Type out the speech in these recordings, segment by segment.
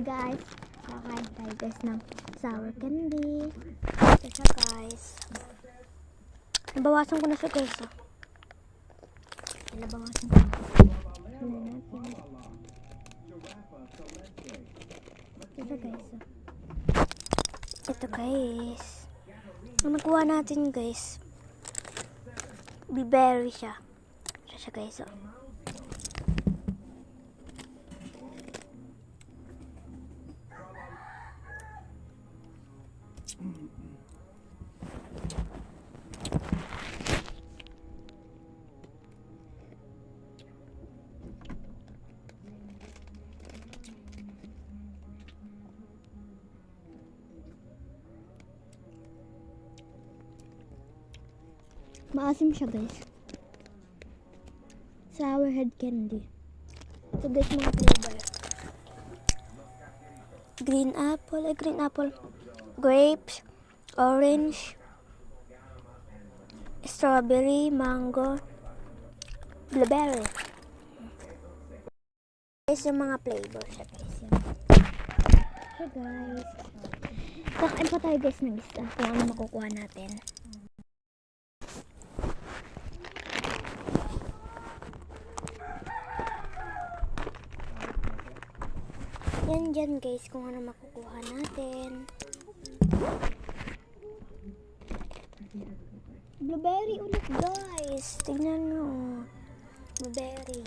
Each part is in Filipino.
guys, kakain tayo guys ng sour candy. Ito siya guys. Nabawasan ko na siya guys. Nabawasan ko na. Ito guys. Ito guys. Ang nakuha natin guys. Blueberry siya. Ito siya guys. Maasim siya guys. Sour head candy. Ito guys mga flavor. Green apple. Grapes, orange, strawberry, mango, blueberry. Guys yung mga flavor siya guys. So guys. Kakain pa tayo guys ng isa kung ano makukuha natin. Yan dyan guys kung ano makukuha natin. Blueberry ulit guys. Tignan nyo. Blueberry.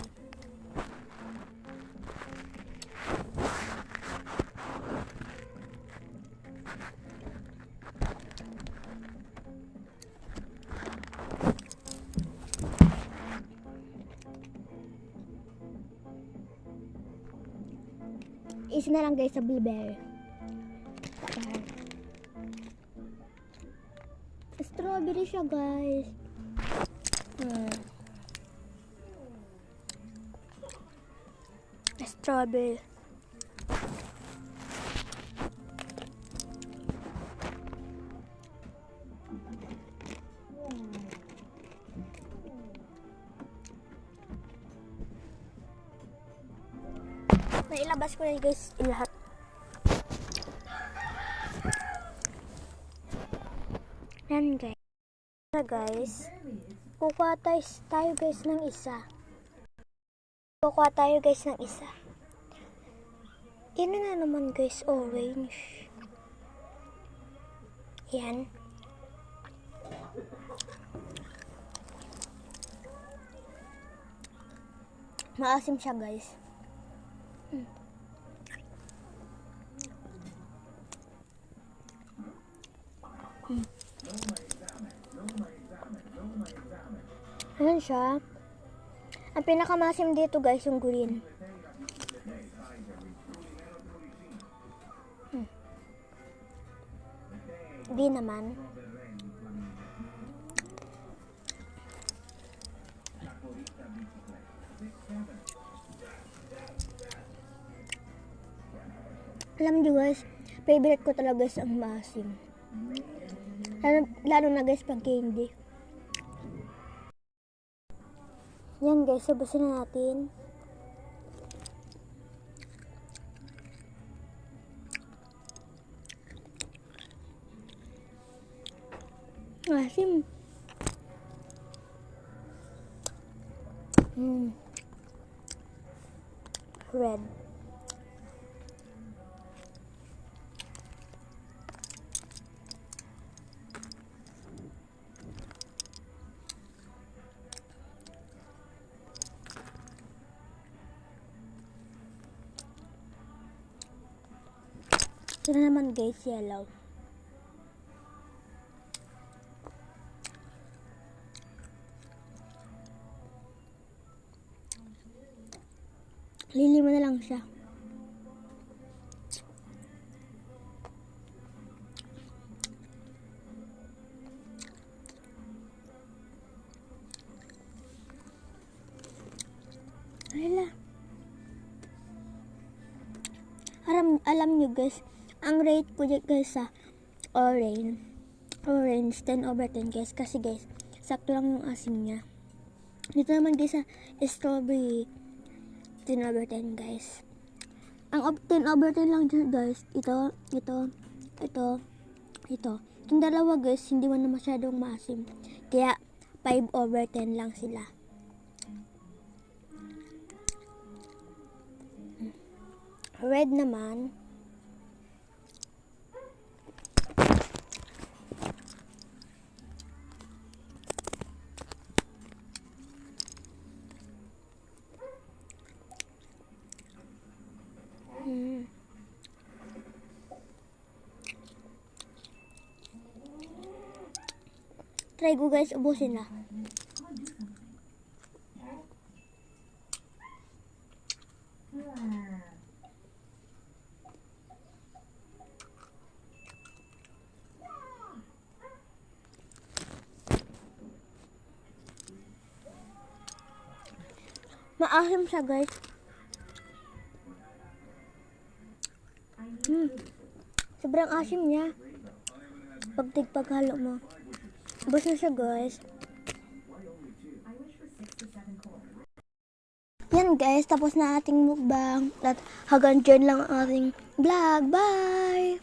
Isa na lang guys sa blueberry. Strawberry siya guys. Strawberry. Nailabas ko na guys lahat. Yan guys. Guys, kukuha tayo guys ng isa. Yan na naman guys, orange. Yan. Maasim siya guys. Ayan siya. Ang pinakamasim dito guys yung green. Di naman. Alam niyo guys, favorite ko talaga guys ang maasim. Lalo na guys pag candy. Yan guys, sabasin na natin. Asim. Red. Ito na naman guys, yellow. Lilima na lang siya. Alam nyo guys, ang rate ko guys sa orange 10/10 guys, kasi guys sakto lang yung asim niya. Dito naman guys sa strawberry 10/10 guys. Ang 10/10 lang dyan guys. Ito. Itong dalawa guys, hindi man na masyadong maasim. Kaya 5/10 lang sila. Red naman. Try ko guys, ubusin na. Maasim siya guys. Sobrang asim niya. Paghalo mo. Ubos na siya guys. Yan guys, tapos na ating mukbang. At hanggang dyan lang ang ating vlog. Bye!